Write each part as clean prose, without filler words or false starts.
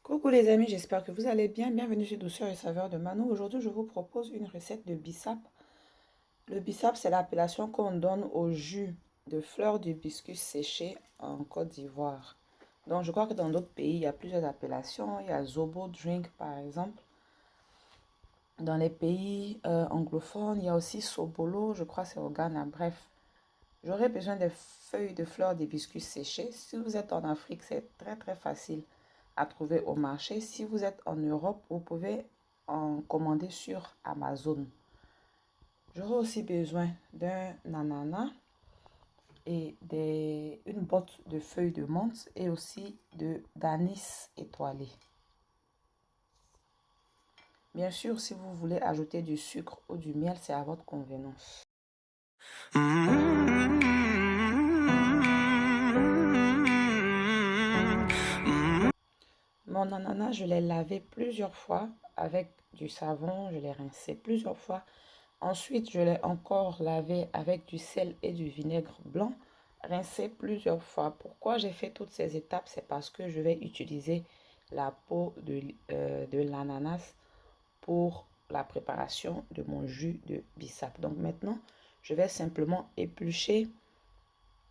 Coucou les amis, j'espère que vous allez bien. Bienvenue sur Douceur et Saveur de Mano. Aujourd'hui, je vous propose une recette de bissap. Le bissap, c'est l'appellation qu'on donne au jus de fleurs d'hibiscus séché en Côte d'Ivoire. Donc, je crois que dans d'autres pays, il y a plusieurs appellations. Il y a Zobo Drink, par exemple. Dans les pays anglophones, il y a aussi Sobolo, je crois que c'est au Ghana. Bref, j'aurais besoin des feuilles de fleurs d'hibiscus séchées. Si vous êtes en Afrique, c'est très facile à trouver au marché. Si vous êtes en Europe, vous pouvez en commander sur Amazon. J'aurai aussi besoin d'un ananas et une botte de feuilles de menthe et aussi d'anis étoilé. Bien sûr, si vous voulez ajouter du sucre ou du miel, c'est à votre convenance. Mon ananas, je l'ai lavé plusieurs fois avec du savon, je l'ai rincé plusieurs fois. Ensuite, je l'ai encore lavé avec du sel et du vinaigre blanc, rincé plusieurs fois. Pourquoi j'ai fait toutes ces étapes? C'est parce que je vais utiliser la peau de l'ananas pour la préparation de mon jus de bissap. Donc maintenant, je vais simplement éplucher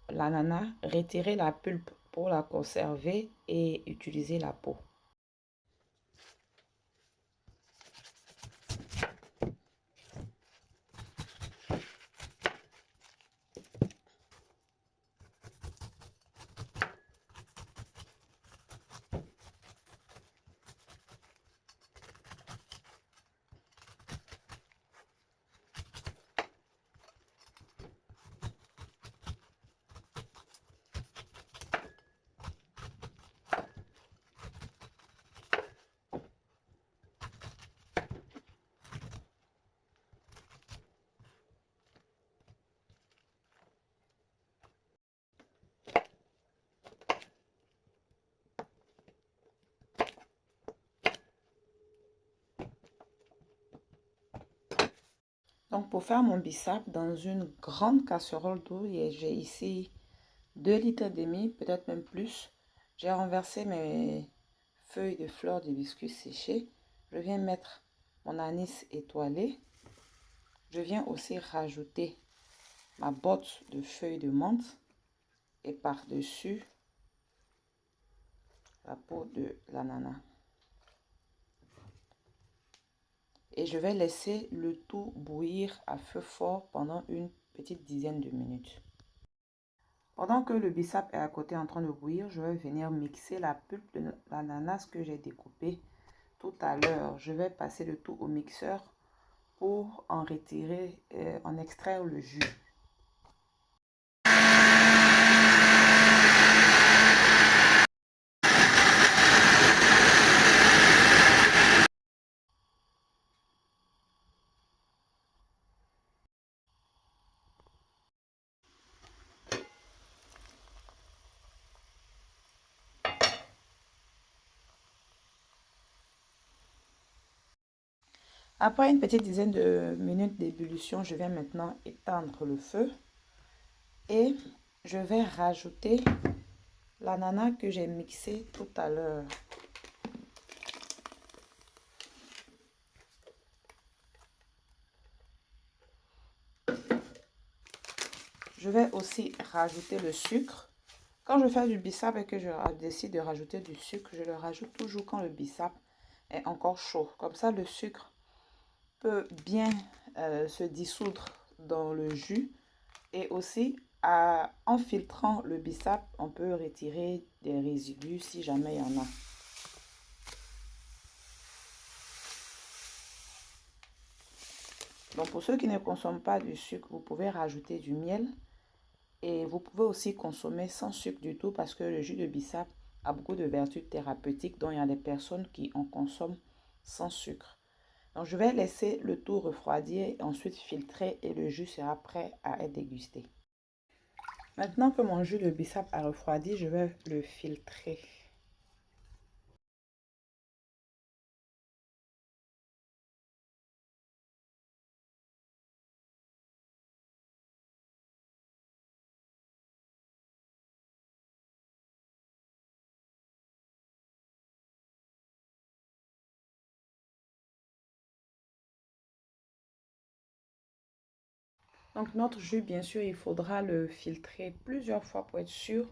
l'ananas, retirer la pulpe pour la conserver et utiliser la peau. Donc pour faire mon bissap, dans une grande casserole d'eau, j'ai ici 2 litres et demi, peut-être même plus. J'ai renversé mes feuilles de fleurs d'hibiscus séchées. Je viens mettre mon anis étoilé. Je viens aussi rajouter ma botte de feuilles de menthe et par-dessus la peau de l'ananas. Et je vais laisser le tout bouillir à feu fort pendant une petite dizaine de minutes. Pendant que le bissap est à côté en train de bouillir, je vais venir mixer la pulpe de l'ananas que j'ai découpé tout à l'heure. Je vais passer le tout au mixeur pour en retirer, en extraire le jus. Après une petite dizaine de minutes d'ébullition, je vais maintenant éteindre le feu et je vais rajouter l'ananas que j'ai mixé tout à l'heure. Je vais aussi rajouter le sucre. Quand je fais du bissap et que je décide de rajouter du sucre, je le rajoute toujours quand le bissap est encore chaud. Comme ça, le sucre peut bien se dissoudre dans le jus. Et aussi, en filtrant le bissap, on peut retirer des résidus si jamais il y en a. Donc pour ceux qui ne consomment pas du sucre, vous pouvez rajouter du miel. Et vous pouvez aussi consommer sans sucre du tout parce que le jus de bissap a beaucoup de vertus thérapeutiques, dont il y a des personnes qui en consomment sans sucre. Donc je vais laisser le tout refroidir, ensuite filtrer et le jus sera prêt à être dégusté. Maintenant que mon jus de bissap a refroidi, je vais le filtrer. Donc notre jus, bien sûr, il faudra le filtrer plusieurs fois pour être sûr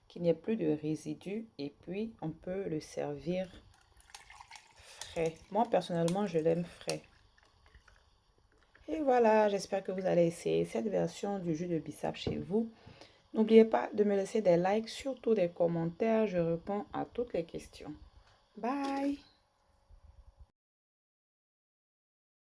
qu'il n'y ait plus de résidus. Et puis, on peut le servir frais. Moi, personnellement, je l'aime frais. Et voilà, j'espère que vous allez essayer cette version du jus de bissap chez vous. N'oubliez pas de me laisser des likes, surtout des commentaires. Je réponds à toutes les questions. Bye!